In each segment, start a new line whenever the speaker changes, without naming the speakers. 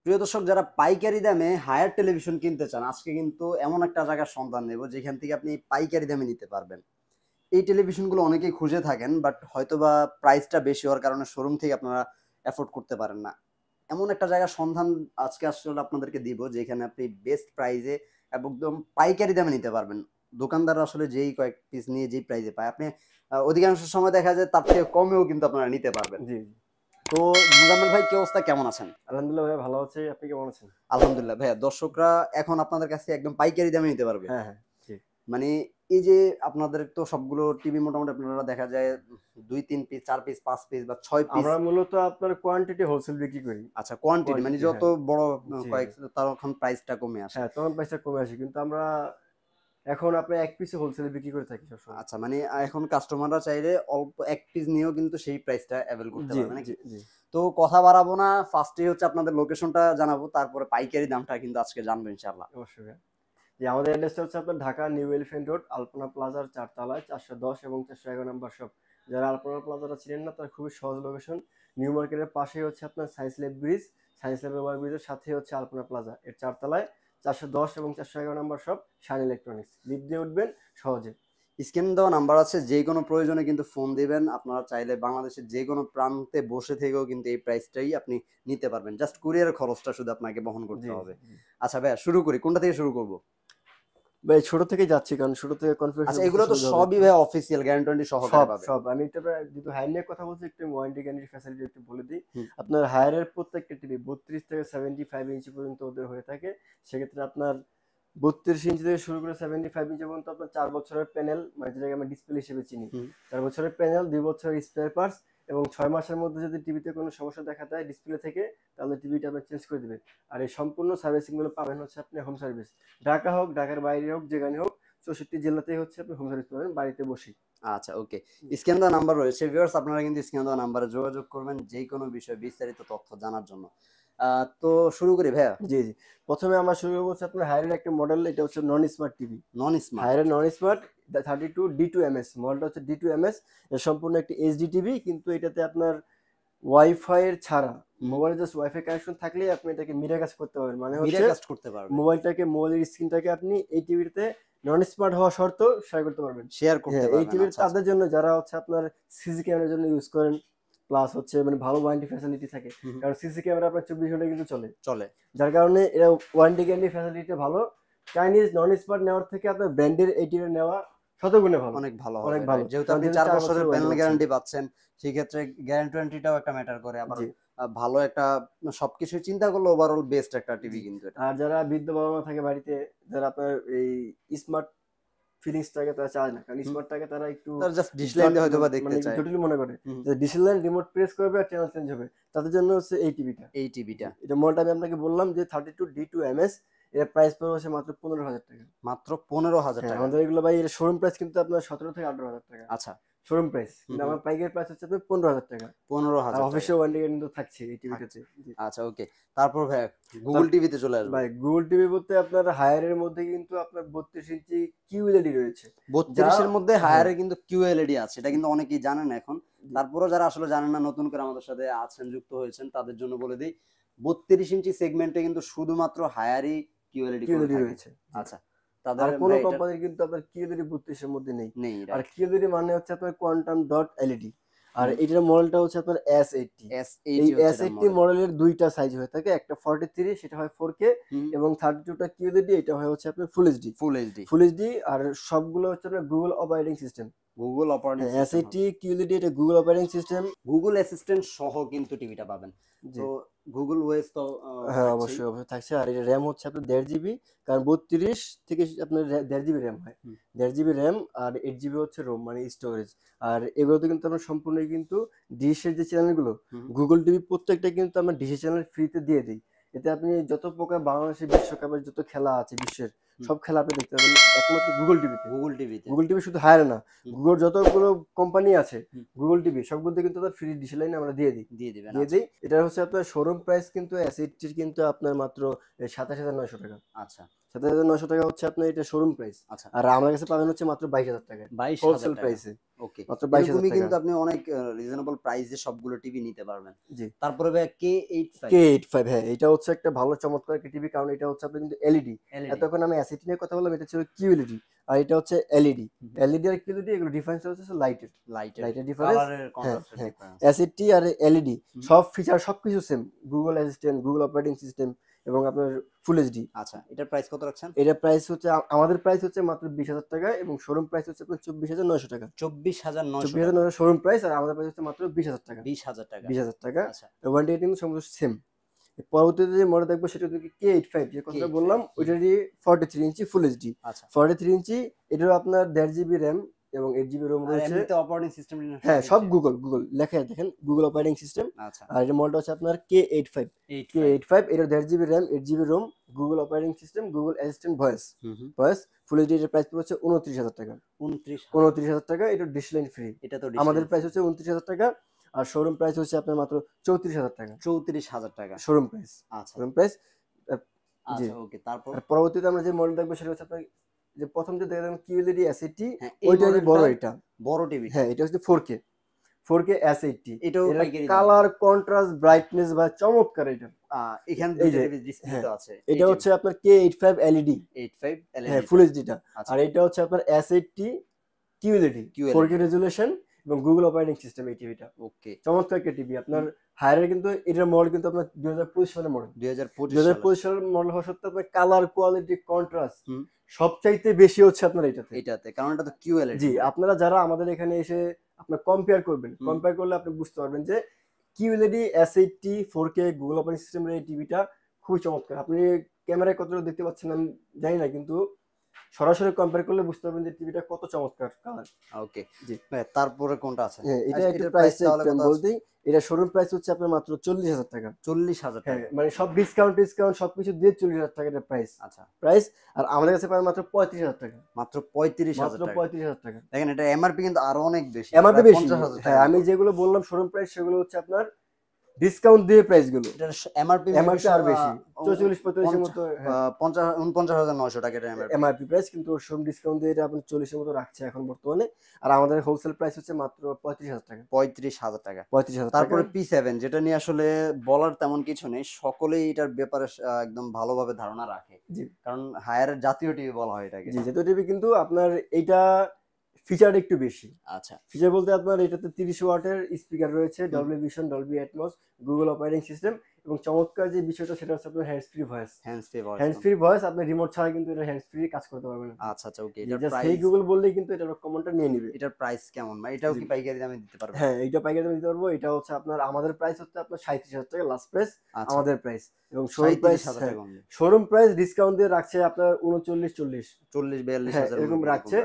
প্রিয় দর্শক, যারা পাইকারি দামে হায়ার টেলিভিশন কিনতে চান, আজকে কিন্তু এমন একটা জায়গার সন্ধান নেব যেখান থেকে আপনি পাইকারি দামে নিতে পারবেন। এই টেলিভিশনগুলো অনেকেই খুঁজে থাকেন, বাট হয়তোবা প্রাইসটা বেশি হওয়ার কারণে শোরুম থেকে আপনারা অ্যাফোর্ড করতে পারেন না। এমন একটা জায়গার সন্ধান আজকে আসলে আপনাদেরকে দিব যেখানে আপনি বেস্ট প্রাইজে একদম পাইকারি দামে নিতে পারবেন। দোকানদার আসলে যেই কয়েক পিস নিয়ে যেই প্রাইজে পায়, আপনি অধিকাংশ সময় দেখা যায় তার থেকে কমেও কিন্তু আপনারা নিতে পারবেন।
জি, জি।
তো মুজাম্মেল ভাই, কি অবস্থা, কেমন আছেন?
আলহামদুলিল্লাহ ভাইয়া ভালো আছি। আপনি কেমন আছেন?
আলহামদুলিল্লাহ ভাইয়া, দর্শকরা এখন আপনাদের কাছে একদম পাইকারি দামে নিতে পারবে।
হ্যাঁ, হ্যাঁ। জি।
মানে এই যে আপনাদের তো সবগুলো টিভি মোটামুটি আপনারা দেখা যায় ২-৩ পিস, ৪ পিস, ৫ পিস বা ৬ পিস।
আমরা মূলত আপনার কোয়ান্টিটি হোলসেল বিক্রি করি।
আচ্ছা, কোয়ান্টিটি মানে
কোয়ান্টিটি
যত
হ্যাঁ।
বড়
জি,
কয়েক
জি।
তখন প্রাইসটা কমে আসে।
হ্যাঁ, তখন প্রাইসটা কমে আসে। কিন্তু আমরা এখন আপনার ১ পিসে হোলসেলে বিক্রি করে থাকি সবসময়।
আচ্ছা, মানে এখন কাস্টমাররা চাইলে অল্প ১ পিস নিয়েও কিন্তু সেই প্রাইসটা অ্যাভেল করতে
জি,
পারবে
জি,
নাকি?
জি।
তো কথা বাড়াবো না, ফার্স্টেই হচ্ছে আপনাদের লোকেশনটা জানাবো, তারপরে পাইকারি দামটা কিন্তু আজকে জানবো ইনশাআল্লাহ।
অবশ্যই ভাইয়া। জি, আমাদের অ্যাড্রেসটা হচ্ছে আপনার ঢাকা নিউ এলিফ্যান্ট রোড আলপনা প্লাজার ৪ তলায় ৪১০ এবং ৪১১ নাম্বার শপ। যারা আলপনা প্লাজাটা চিনেন না তারা খুবই সহজ লোকেশন। নিউ মার্কেটের পাশেই হচ্ছে আপনার science lab bridge. Science lab ওভারব্রিজের সাথেই হচ্ছে আলপনা প্লাজা। এর ৪ তলায় ৪১০ এবং ৪১১ number shop Shine electronics. Lift দিয়ে উঠবেন সহজে।
স্ক্রিনে দেওয়া নাম্বার আছে, যে কোনো প্রয়োজনে কিন্তু ফোন দিবেন। আপনারা চাইলে বাংলাদেশের যে কোনো প্রান্তে বসে থেকেও কিন্তু এই প্রাইসটাই আপনি নিতে পারবেন। জাস্ট কুরিয়ারের খরচটা শুধু আপনাকে বহন করতে
জি,
হবে।
জি।
আচ্ছা ভাইয়া, শুরু করি, কোনটা থেকে শুরু করব?
ভাই ছোট থেকেই যাচ্ছি কারণ ছোট থেকে কনফিগারেশন
আচ্ছা,
বুঝতে
এগুলো তো
সুবিধা হবে
সবই
একটু।
ভাইয়া অফিসিয়াল গ্যারান্টি সহকারে
সব,
পাবে।
সব। আমি এটা যেহেতু হায়ার নিয়ে কথা বলছি একটু ওয়ারেন্টি গ্যারান্টি ফ্যাসিলিটি একটু বলে দিই।
হুম।
আপনার হায়ারের প্রত্যেকটা টিভি ৩২ থেকে ৭৫ ইঞ্চি পর্যন্ত ওদের হয়ে থাকে। সেক্ষেত্রে আপনার ৩২ ইঞ্চি থেকে শুরু করে ৭৫ ইঞ্চি পর্যন্ত আপনার ৪ বছরের প্যানেল মানে যেটাকে আমরা ডিসপ্লে হিসেবে চিনি।
হুম।
৪ বছরের প্যানেল, ২ বছরের স্পেয়ার পার্টস এবং ৬ মাসের মধ্যে যদি টিভিতে কোনো সমস্যা দেখা দেয় ডিসপ্লে থেকে তাহলে টিভিটা আপনার চেঞ্জ করে দিবে। আর এই সম্পূর্ণ সার্ভিসিং গুলো পাবেন হচ্ছে আপনি হোম সার্ভিস। ঢাকা হোক, ঢাকার বাইরে হোক, যেখানে হোক ৬৪ জেলাতেই হচ্ছে আপনি হোম সার্ভিস পাবেন বাড়িতে বসেই।
আচ্ছা, ওকে। স্ক্রিনে দেওয়া নাম্বার রয়েছে ভিউয়ার্স, আপনারা কিন্তু স্ক্রিনে দেওয়া নাম্বারে যোগাযোগ করবেন যে কোনো বিষয়ে বিস্তারিত তথ্য জানার জন্য। তো শুরু করি ভাইয়া।
জি, জি। ১ম এ আমরা শুরু করব হচ্ছে আপনার হায়ারের একটা মডেল এটা হচ্ছে non smart TV.
Non smart.
হায়ারের নন স্মার্ট 32 D2MS মডেলটা হচ্ছে D2MS এর সম্পূর্ণ একটি এইচডি টিভি কিন্তু এটাতে আপনার ওয়াইফাই এর ছাড়া
হুম।
মোবাইলে জাস্ট ওয়াইফাই কানেকশন থাকলেই আপনি এটাকে মিরর কাজ করতে পারবেন। মানে
মিরর
হচ্ছে
কাস্ট করতে পারবে।
মোবাইলের স্ক্রিনটাকে আপনি এই টিভিতে নন স্মার্ট হওয়া সত্ত্বেও শেয়ার করতে পারবেন।
শেয়ার করতে
হ্যাঁ, এই
পারবেন।
টিভির
আচ্ছা, আচ্ছা।
তাদের জন্য যারা হচ্ছে আপনার সিসি ক্যামেরার জন্য ইউজ করেন প্লাস হচ্ছে মানে ভালো ওয়ারেন্টি ফ্যাসিলিটি থাকে।
হুম, হুম।
কারণ সিসি ক্যামেরা আপনার ২৪ ঘন্টা কিন্তু চলে।
চলে।
যার কারণে এরা ওয়ারেন্টি গ্যারান্টি ফ্যাসিলিটি ভালো। চাইনিজ নন স্মার্ট নেওয়ার থেকে আপনার ব্র্যান্ডের এই টিভি নেওয়া শতগুণে ভালো।
অনেক ভালো
অনেক
হবে,
ভালো।
রাইট। যেহেতু
কারণ
আপনি
যেহেতু
৪
৪
বছরের
বছরের ওয়ারেন্টি
প্যানেল
পাচ্ছেন।
গ্যারান্টি পাচ্ছেন, সেক্ষেত্রে গ্যারান্টি-ওয়ারেন্টিটাও একটা ম্যাটার করে। আবার
জি,
ভালো একটা সবকিছু চিন্তা করলে ওভারঅল বেস্ট একটা টিভি
জি।
কিন্তু এটা।
আর যারা বৃদ্ধ বাবা-মা থাকে বাড়িতে, যারা আপনার এই স্মার্ট ফিলিংসটাকে তারা চায় না। কারণ
হুম।
স্মার্টটাকে তারা একটু
তারা জাস্ট ডিশ লাইন
জট
দিয়ে হয়তোবা দেখতে
মানে একটু
চায়।
জটিল মনে করে।
হুম।
যে ডিসিশন লাইন রিমোট প্রেস করবে আর চ্যানেল চেঞ্জ হবে। তাদের জন্য হচ্ছে এই টিভিটা।
এই টিভিটা।
জি, এটা মডেলটা আমি আপনাকে বললাম যে 32 D2MS এর প্রাইস পড়বে হচ্ছে মাত্র ৳১৫,০০০।
মাত্র ৳১৫,০০০।
হ্যাঁ, আমাদের এগুলো ভাই এর শোরুম প্রাইস কিন্তু আপনার ১৭ থেকে ৳১৮,০০০।
আচ্ছা।
Showroom price.
হুম,
কিন্তু
হুম।
আমার পাইকারি প্রাইস হচ্ছে আপনার ৳১৫,০০০। আর
৳১৫,০০০।
অফিসিয়াল ওয়ারেন্টি কিন্তু থাকছে এই
থাকছে।
টিভিটাতে। জি।
আচ্ছা, ওকে। তারপর ভাইয়া
তার
গুগল টিভিতে চলে আসবো।
ভাই গুগল টিভি বলতে আপনার হায়ারের মধ্যে কিন্তু আপনার ৩২ ইঞ্চি কিউএলইডি রয়েছে। যা
৩২ এর মধ্যে
হ্যাঁ,
হায়ারে কিন্তু QLED আছে। এটা কিন্তু অনেকেই জানেন না এখন।
জি,
তারপরেও যারা আসলে জানেন না, নতুন করে আমাদের সাথে আছেন, যুক্ত হয়েছেন, তাদের জন্য বলে দেই। ৩২ ইঞ্চি সেগমেন্টে কিন্তু শুধুমাত্র হায়ারই QLED করে
কিউএলইডি
থাকে।
রয়েছে। জি।
আচ্ছা। তাদের
আর কোন
ভাই এটার
কোম্পানির কিন্তু আপনার কিউএলইডি ৩২ এর মধ্যে নেই।
নেই,
আর
রাইট।
কিউএলইডি মানে হচ্ছে আপনার কোয়ান্টাম ডট এলইডি। আর
হুম।
এটার মডেলটা হচ্ছে আপনার S80। এই
S80 হচ্ছে এটার
S80
মডেল।
মডেলের ২ টা সাইজ হয়ে থাকে। একটা 43 সেটা হয় 4K
হুম।
এবং 32 টা কিউএলইডি এটা হয় হচ্ছে আপনার full HD.
Full HD.
Full HD আর সবগুলো হচ্ছে আপনার Google operating system.
Google operating
হ্যাঁ,
সিস্টেম
S80
হবে।
কিউএলইডি এটা Google operating system.
Google assistant সহ কিন্তু টিভিটা পাবেন।
জি।
তো গুগল ওয়েস তো
হ্যাঁ,
থাকছেই।
অবশ্যই, অবশ্যই থাকছে। আর এটার RAM হচ্ছে আপনার ১.৫ জিবি। কারণ ৩২ থেকে আপনার ১.৫ জিবি RAM হয়।
হুম।
১.৫ জিবি RAM আর ৮ জিবি হচ্ছে ROM মানে স্টোরেজ। আর এগুলোতে কিন্তু আমরা সম্পূর্ণই কিন্তু ডিশের যে চ্যানেলগুলো,
হুম।
গুগল টিভি প্রত্যেকটা কিন্তু আমরা ডিশের চ্যানেল ফ্রিতে দিয়ে দেই। এতে আপনি যত প্রকার বাংলাদেশের বিশ্বকাপের যত খেলা আছে বিশ্বের,
হুম।
সব খেলা আপনি দেখতে পাবেন একমাত্র গুগল টিভিতে।
গুগল টিভিতে।
গুগল টিভি শুধু হায়ার না,
হুম।
গুগল যতগুলো কোম্পানি আছে,
হুম।
গুগল টিভি সবগুলোতে কিন্তু তাদের ফ্রি ডিশ লাইন আমরা দিয়ে দিই।
দিয়ে দিবেন।
দিয়ে
আচ্ছা।
দেই। এটা হচ্ছে আপনার শোরুম প্রাইস কিন্তু S80 কিন্তু আপনার মাত্র ৳২৭,৯০০।
আচ্ছা।
৳২৭,৯০০ হচ্ছে আপনার এটা শোরুম প্রাইস।
আচ্ছা।
আর আমার কাছে পাবেন হচ্ছে মাত্র ৳২২,০০০
৳২২,০০০।
হোলসেল প্রাইসে।
ওকে,
মাত্র 22,000
এরকমই
টাকা।
কিন্তু আপনি অনেক রিজনেবল প্রাইসে সবগুলো টিভি নিতে পারবেন।
জি।
তারপরে ভাই K85
K85 হ্যাঁ, এটা হচ্ছে একটা ভালো চমৎকার একটা টিভি, কারণ এটা হচ্ছে আপনার কিন্তু এলইডি।
এলইডি।
এতক্ষণ আমি অ্যাসিটি নিয়ে কথা বললাম, এটা ছিল কিউএলইডি আর এটা হচ্ছে এলইডি। এলইডি আর কিউএলইডি এগুলো ডিফারেন্স হচ্ছে লাইটের।
লাইটের
লাইটের ডিফারেন্স
কালারের
হ্যাঁ,
কন্ট্রাস্টের
হ্যাঁ।
ডিফারেন্স।
অ্যাসিটি আর এলইডি সব ফিচার সবকিছু same. Google assistant, Google operating system এবং আপনার ফুল এইচডি।
আচ্ছা, এটার প্রাইস কত রাখছেন?
এটার প্রাইস হচ্ছে আমাদের প্রাইস হচ্ছে মাত্র 20,000 টাকা এবং শোরুম প্রাইস হচ্ছে আপনার 24,900 টাকা।
24,900 টাকা।
24,900 শোরুম প্রাইস আর আমাদের প্রাইস হচ্ছে মাত্র 20,000 টাকা।
20,000 টাকা।
20,000 টাকা।
আচ্ছা,
ওয়ারেন্টি কিন্তু সম্পূর্ণ সেম। পরবর্তীতে যে মডেল দেখবো সেটা হচ্ছে K85, যে কথাটা
K85
বললাম ওইটারই 43 ইঞ্চি ফুল এইচডি।
আচ্ছা।
43 ইঞ্চি, এটারও আপনার 1.5 জিবি র্যাম এবং 8 জিবি রোম
আর
রয়েছে।
এমনিতে অপারেটিং সিস্টেম
হ্যাঁ, সব গুগল লেখা দেখেন, গুগল অপারেটিং সিস্টেম।
আচ্ছা,
আর এর মডেলটা হচ্ছে আপনার K85।
85
K85 এটার 1.5 GB RAM, 8 GB ROM, Google operating system, Google assistant voice. Voice full HD এর প্রাইস পড়ছে 29,000 টাকা।
29,000
29,000 টাকা, এটা ডিশ লাইন ফ্রি।
এটা তো
আমাদের
ডিসকাউন্ট
প্রাইস হচ্ছে 29,000 টাকা আর শোরুম প্রাইস হচ্ছে আপনার মাত্র 34,000 টাকা।
34,000 টাকা।
Showroom price.
আচ্ছা,
শোরুম প্রাইস জি।
আচ্ছা ওকে, তারপর?
আর পরবর্তীতে আমরা যে মডেল দেখবো সেটা হচ্ছে আপনার যে প্রথম যে দেখলাম কিউএলইডি এস80,
হ্যাঁ, এই
ওইটারই বড়
মডেলটা
এটা।
বড় টিভিটা।
হ্যাঁ, এটা হচ্ছে 4K এস80।
এটাও
এর
পাইকারি দামে
কালার কন্ট্রাস্ট ব্রাইটনেস বা চমৎকার এটা।
এখানে
এই
দুইটা
যে
টিভি ডিসপ্লে
হ্যাঁ,
তো আছে।
এটা হচ্ছে আপনার K85 এলইডি।
85
হ্যাঁ,
এলইডি
ফুল এইচডি টা।
আচ্ছা,
আর এটা হচ্ছে আপনার এস80 কিউএলইডি,
QLED
4K রেজোলিউশন এবং গুগল অপারেটিং সিস্টেম এই টিভিটা।
ওকে।
চমৎকার একটা টিভি। আপনার হায়ারের কিন্তু এটার মডেল কিন্তু আপনার 2025 সালের মডেল।
2025 সালে।
2025 সালের মডেল হওয়া সত্ত্বেও আপনার কালার কোয়ালিটি কন্ট্রাস্ট
হুম,
সবচাইতে বেশি হচ্ছে আপনার এটাতে।
এটাতে কারণ এটা তো QLED।
জি, আপনারা যারা আমাদের এখানে এসে আপনার কম্পেয়ার করবেন,
হুম।
কম্পেয়ার করলে আপনি বুঝতে পারবেন যে কিউএলইডি এস80 4K গুগল অপারেটিং সিস্টেমের এই টিভিটা খুবই চমৎকার। আপনি ক্যামেরায় কতটা দেখতে পাচ্ছেন আমি জানি না, কিন্তু সরাসরি কম্পেয়ার করলে বুঝতে পারবেন যে টিভিটা কত চমৎকার কালার।
ওকে,
জি।
ভাই তারপরে কোনটা আছে?
হ্যাঁ, এটা
আচ্ছা,
একটু
এটার
প্রাইসটা
তাহলে
একটু
কত
আমি
আছে?
বলতেই, এটা শোরুম প্রাইস হচ্ছে আপনার মাত্র 40,000 টাকা।
40,000
হ্যাঁ,
টাকা।
মানে সব ডিসকাউন্ট সবকিছু দিয়ে 40,000 টাকা এটা প্রাইস।
আচ্ছা,
প্রাইস আর আমাদের কাছে পাবেন মাত্র 35,000 টাকা।
মাত্র 35,000
মাত্র
টাকা।
35,000 টাকা।
দেখেন এটা এমআরপি কিন্তু আরো অনেক বেশি,
এমআরপি
প্রায়
বেশি।
50,000
হ্যাঁ,
টাকা
আমি
মতো।
যেগুলো বললাম শোরুম প্রাইস সেগুলো হচ্ছে আপনার ডিসকাউন্ট দিয়ে প্রাইস গুলো।
এটার এমআরপি
এমআরপি আর বেশি 44-45 এর মতো। হ্যাঁ,
49,900 টাকা এটা এমআরপি।
এমআরপি প্রাইস, কিন্তু শোরুম ডিসকাউন্ট দিয়ে এটা আপনি 40 এর মতো রাখছে এখন বর্তমানে। আর আমাদের হোলসেল প্রাইস হচ্ছে মাত্র 35,000 টাকা।
35,000 টাকা।
35,000 টাকা।
তারপরে P7 যেটা নিয়ে আসলে বলার তেমন কিছু নেই, সকলেই এটার ব্যাপারে একদম ভালোভাবে ধারণা রাখে,
জি,
কারণ হায়ারের জাতীয় টিভি বলা হয় এটাকে।
জি, যেহেতু টিভি কিন্তু আপনার এইটা ফিচার একটু বেশি।
আচ্ছা,
ফিচার বলতে আপনার এটাতে 30 ওয়াটের স্পিকার রয়েছে,
হুম।
Dolby Vision, Dolby Atmos, Google operating system এবং চমৎকার যে বিষয়টা সেটা হচ্ছে আপনার hands free voice.
Hands free voice.
Hands free voice আপনি রিমোট ছাড়া কিন্তু এটা হ্যান্ডস ফ্রি কাজ করতে পারবেন আপনি।
আচ্ছা, আচ্ছা ওকে,
জি,
এটার
জাস্ট হেই
প্রাইস,
গুগল বললেই কিন্তু এটা কমান্ডটা নিয়ে নিবে।
এটার প্রাইস কেমন? মানে এটাও
জি।
কি পাইকারি দামে দিতে পারবেন?
হ্যাঁ, এইটা পাইকারি দামে দিতে পারবো। এটা হচ্ছে আপনার আমাদের প্রাইস হচ্ছে আপনার 37,000 টাকা লাস্ট প্রাইস
আচ্ছা,
আমাদের প্রাইস এবং শোরুম প্রাইস
37,000
হ্যাঁ,
টাকা only।
শোরুম প্রাইস ডিসকাউন্ট দিয়ে রাখছে আপনার 39-40।
40-42
হ্যাঁ,
হাজার
এরকম রাখছে।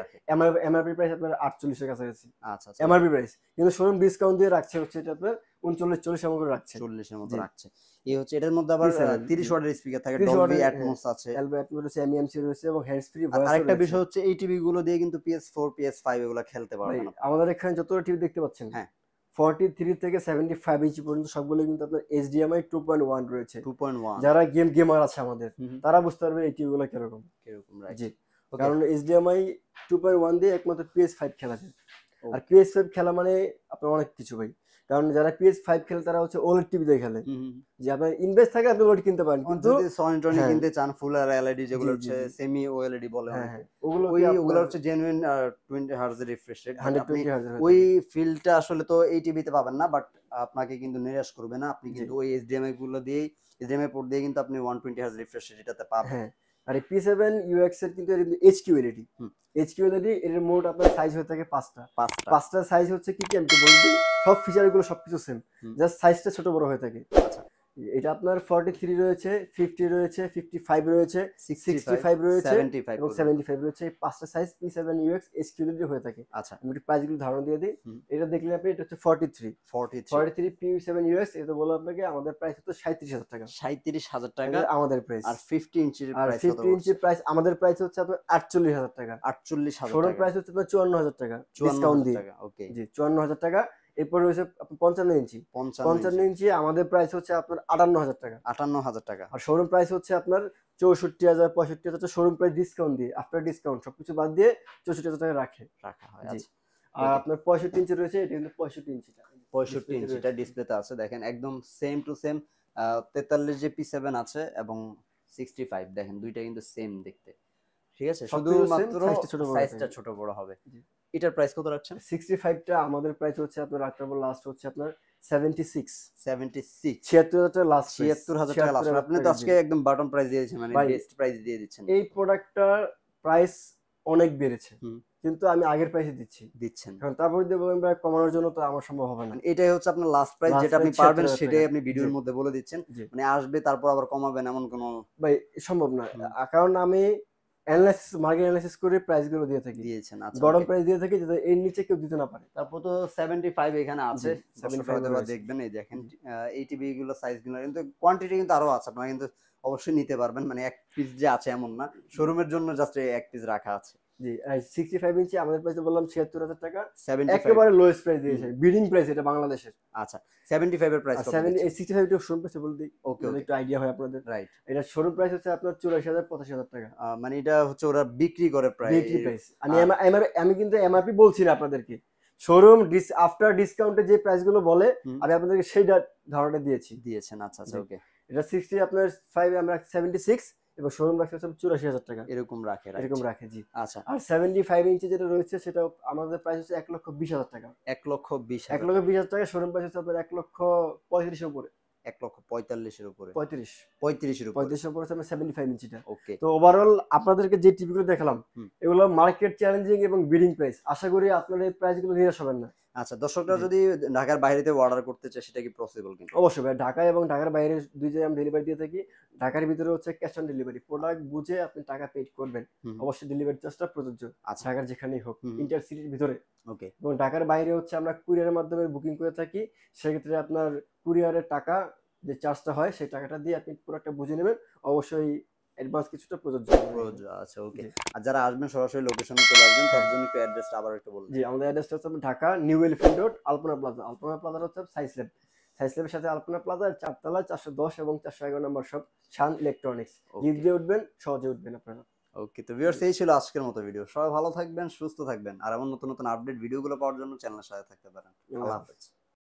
এমআরপি প্রাইস আপনার 48 এর কাছাকাছি।
আচ্ছা, আচ্ছা
এমআরপি প্রাইস। কিন্তু শোরুম ডিসকাউন্ট দিয়ে রাখছে হচ্ছে এটা আপনার 39-40 এমন করে রাখছে।
40 এর মতো
জি।
রাখছে। এই হচ্ছে এটার মধ্যে আবার
P7
30
জি।
ওয়াটের স্পিকার থাকে,
30
ডলবি
ওয়াটের হ্যাঁ,
অ্যাটমস আছে।
ডলবি অ্যাটমস রয়েছে, এমইএমসি রয়েছে এবং হ্যান্ডস ফ্রি
আর
ভয়েসও
আরেকটা
রয়েছে।
বিষয় হচ্ছে এই টিভি গুলো দিয়ে কিন্তু PS4 PS5 এগুলো খেলতে
ভাই,
পারবেন আপনারা।
আমাদের এখানে যতটা টিভি দেখতে পাচ্ছেন
হ্যাঁ,
43 থেকে 75 ইঞ্চি পর্যন্ত সবগুলো কিন্তু আপনার HDMI 2.1 রয়েছে।
2.1।
যারা গেমার আছে আমাদের
হুম, হুম,
তারা বুঝতে পারবে এই টিভিগুলো কিরকম।
কিরকম রাইট।
জি,
ওকে,
কারণ HDMI 2.1 দিয়ে একমাত্র PS5 খেলা যায়।
ও
আর PS5 খেলা মানে আপনার অনেক কিছু ভাই। কারণ যারা PS5 খেলে তারা হচ্ছে OLED টিভি দিয়ে খেলে।
হুম, হুম।
যে আপনার ইনভেস্ট থাকে আপনি OLED কিনতে পারেন, কিন্তু
যদি সনি টনি
হ্যাঁ,
কিনতে চান ফুল আর এলইডি যেগুলো
জি, জি,
হচ্ছে
জি।
সেমি ওএলইডি বলে
হ্যাঁ,
অনেকে,
হ্যাঁ, ওগুলো
ওই
কি
ওগুলো
আপনার
হচ্ছে জেনুইন 20 হার্জ এর রিফ্রেশ রেট, বাট আপনি
120 হার্জ হয়ে
ওই
থাকে।
ফিলটা আসলে তো এই টিভিতে পাবেন না, বাট আপনাকে কিন্তু নিরাশ করবে না, আপনি
জি,
কিন্তু ওই এইচডিএমআই গুলো দিয়েই, এইচডিএমআই পোর্ট দিয়ে কিন্তু আপনি 120 হার্জ রিফ্রেশ রেট এটাতে পাবেন।
হ্যাঁ। আর এই P7 UX এর কিন্তু এটা কিন্তু HQLED।
হুম,
HQLED এর মোট আপনার সাইজ হয়ে থাকে 5টা।
5টা।
5টা সাইজ হচ্ছে কি কি আমি তো বলে দিই। সব ফিচার গুলো সবকিছু সেম।
হুম,
জাস্ট সাইজটা ছোট বড় হয়ে থাকে।
আচ্ছা,
এটা আপনার 43 রয়েছে, 50 রয়েছে, 55 রয়েছে,
65
65 রয়েছে
75
এবং
পর্যন্ত।
75 রয়েছে। এই 5টা সাইজ P7 UX HQLED হয়ে থাকে।
আচ্ছা,
আমি একটু প্রাইসগুলো ধারণা দিয়ে দিই।
হুম,
এটা দেখলে আপনি এটা হচ্ছে 43।
43
P7 UX এটা বললাম আপনাকে আমাদের প্রাইস হচ্ছে 37,000 টাকা।
37,000 টাকা।
এটা আমাদের প্রাইস।
আর 50 ইঞ্চির
আর
প্রাইস কত
50
পড়ছে?
ইঞ্চির প্রাইস আমাদের প্রাইস হচ্ছে আপনার 48,000 টাকা।
48,000
শোরুম
টাকা।
প্রাইস হচ্ছে আপনার 54,000 টাকা ডিসকাউন্ট
54,000
দিয়ে।
টাকা। ওকে,
জি, 54,000 টাকা। এরপরে হচ্ছে আপনার 55 ইঞ্চি।
55
55
ইঞ্চি
ইঞ্চি আমাদের প্রাইস হচ্ছে আপনার 58,000 টাকা।
58,000 টাকা।
আর শোরুম প্রাইস হচ্ছে আপনার 64,000 65,000 শোরুম প্রাইস ডিসকাউন্ট দিয়ে, আফটার ডিসকাউন্ট সবকিছু বাদ দিয়ে 64,000 টাকা রাখে।
রাখা হয়।
জি।
আচ্ছা,
আর
ওকে।
আপনার 65 ইঞ্চি রয়েছে, এটা কিন্তু 65 ইঞ্চিটা
65
ডিসপ্লেতে
ইঞ্চিটা
রয়েছে।
ডিসপ্লেতে আছে, দেখেন একদম সেম টু সেম। 43 যে P7 আছে এবং 65 দেখেন দুইটা কিন্তু সেম দেখতে। ঠিক আছে,
সবকিছু সেম,
শুধুমাত্র
সাইজটা ছোট বড়
সাইজটা
থাকবে।
ছোট বড় হবে।
জি।
এটার প্রাইস কত রাখছেন?
65টা আমাদের প্রাইস হচ্ছে আপনার রাখতে পারবো লাস্ট হচ্ছে আপনার 76,
76,
76,000 টাকা লাস্ট প্রাইস,
৭৬,০০০ টাকা লাস্ট।
76,000
আপনি তো
টাকা। জি
আজকে একদম বাটন প্রাইস দিয়ে দিচ্ছেন, মানে
ভাই,
বেস্ট প্রাইস দিয়ে দিচ্ছেন।
এই প্রোডাক্টটার প্রাইস অনেক বেড়েছে,
হুম,
কিন্তু আমি আগের প্রাইসে দিচ্ছি।
দিচ্ছেন।
এখন তারপর দিয়ে বলবেন ভাই কমানোর জন্য তো আমার সম্ভব হবে না।
মানে এটাই হচ্ছে আপনার লাস্ট প্রাইস,
লাস্ট
যেটা আপনি
প্রাইস
পারবেন
76,000 টাকা।
সেটাই আপনি
জি
ভিডিওর মধ্যে বলে দিচ্ছেন।
জি
মানে আসবে তারপর আবার কমাবেন এমন কোনো।
ভাই, সম্ভব না।
হুম,
কারণ আমি মার্কেট অ্যানালাইসিস করে প্রাইস গুলো দিয়ে থাকি,
দিয়েছেন। আচ্ছা,
গরম
ওকে।
প্রাইস দিয়ে থাকি যাতে এর নিচে কেউ দিতে না পারে।
তারপর তো 75 এখানে আছে।
জি,
দর্শকরা
75
হয়তো বা
রয়েছে।
দেখবেন, এই দেখেন
জি
এই টিভি গুলো সাইজ গুলো কিন্তু কোয়ান্টিটি কিন্তু আরো আছে, আপনারা কিন্তু অবশ্যই নিতে পারবেন। মানে এক পিস যে আছে এমন না, শোরুমের জন্য জাস্ট এই এক পিস রাখা আছে।
জি 65 ইঞ্চি আমাদের প্রাইস বললাম 76,000 টাকা,
75।
একেবারে লোয়েস্ট প্রাইস
হুম,
দিয়েছে, বিডিং প্রাইস এটা বাংলাদেশের।
আচ্ছা, 75 এর প্রাইস
আর
কত
70
দিচ্ছেন?
65 টা শোরুম প্রাইস বলে দিই,
ওকে,
যাতে
ওকে,
একটু আইডিয়া হয় আপনাদের।
রাইট।
এটা শোরুম প্রাইস হচ্ছে আপনার 84,000 85,000 টাকা
মানে এটা হচ্ছে ওরা বিক্রি করে প্রায়
বিক্রি প্রাইস। আমি
আর
আমি কিন্তু এমআরপি বলছি না আপনাদেরকে, শোরুম আফটার ডিসকাউন্টে যে প্রাইস গুলো বলে
হুম,
আমি আপনাদেরকে সেই ধারণাটা দিয়েছি।
দিয়েছেন। আচ্ছা, আচ্ছা,
জি,
ওকে।
এটা 60 আপনার 5 আমরা 76 এবং শোরুম রাখছে হচ্ছে 84,000 টাকা,
এরকম রাখে, রাইট।
এরকম রাখে। জি।
আচ্ছা,
আর 75 ইঞ্চি যেটা রয়েছে সেটা আমাদের প্রাইস হচ্ছে 1,20,000 টাকা,
1,20,000 টাকা।
1,20,000 টাকা। শোরুম প্রাইস হচ্ছে আপনার 1,35,000 এর উপরে,
1,45,000 এর উপরে।
35
35 এর উপরে।
35 এর উপরে হচ্ছে আপনার 75 ইঞ্চিটা।
ওকে।
তো ওভারঅল আপনাদেরকে যে টিভিগুলো দেখালাম
হুম।
এগুলো মার্কেট চ্যালেঞ্জিং এবং বিডিং প্রাইস। আশা করি আপনারা এই প্রাইসগুলো নিরাশ হবেন না।
আচ্ছা, দর্শকরা
জি
যদি ঢাকার বাইরে থেকে অর্ডার করতে চায় সেটা কি পসিবল কিন্তু?
অবশ্যই ভাই, ঢাকায় এবং ঢাকার বাইরে ২ জায়গায় আমি ডেলিভারি দিয়ে থাকি। ঢাকার ভিতরে হচ্ছে ক্যাশ অন ডেলিভারি, প্রোডাক্ট বুঝে আপনি টাকা পেড করবেন।
হুম,
অবশ্যই ডেলিভারি চার্জটা প্রযোজ্য,
আচ্ছা,
ঢাকার যেখানেই হোক,
হুম,
ইন্টারসিটির ভিতরে।
ওকে।
এবং ঢাকার বাইরে হচ্ছে আমরা কুরিয়ারের মাধ্যমে বুকিং করে থাকি। সেক্ষেত্রে আপনার কুরিয়ারের টাকা যে চার্জটা হয় সেই টাকাটা দিয়ে আপনি প্রোডাক্টটা বুঝে নেবেন। অবশ্যই অ্যাডভান্স কিছুটা প্রযোজ্য হবে এখানে।
আচ্ছা, ওকে।
জি
আর যারা আসবেন সরাসরি লোকেশনে চলে আসবেন, তার
হ্যাঁ
জন্য একটু অ্যাড্রেসটা আবার একটু বলে
জি,
দেন।
আমাদের অ্যাড্রেসটা হচ্ছে আপনার ঢাকা নিউ এলিফ্যান্ট রোড, আলপনা প্লাজা। আলপনা প্লাজার হচ্ছে সাইস ল্যাব। সাইস ল্যাবের সাথে আলপনা প্লাজার ৪ তলায় ৪১০ এবং ৪১১ নম্বর শপ, শান ইলেকট্রনিক্স। লিফট
ওকে,
দিয়ে উঠবেন, সহজে উঠবেন আপনারা।
ওকে। তো ভিউয়ার্স, এই ছিল আজকের মতো ভিডিও। সবাই ভালো থাকবেন, সুস্থ থাকবেন। আর এমন নতুন নতুন আপডেট ভিডিওগুলো পাওয়ার জন্য চ্যানেলের সাথে থাকতে পারেন।
আল্লাহ
আল্লাহ
হাফেজ।
হাফেজ।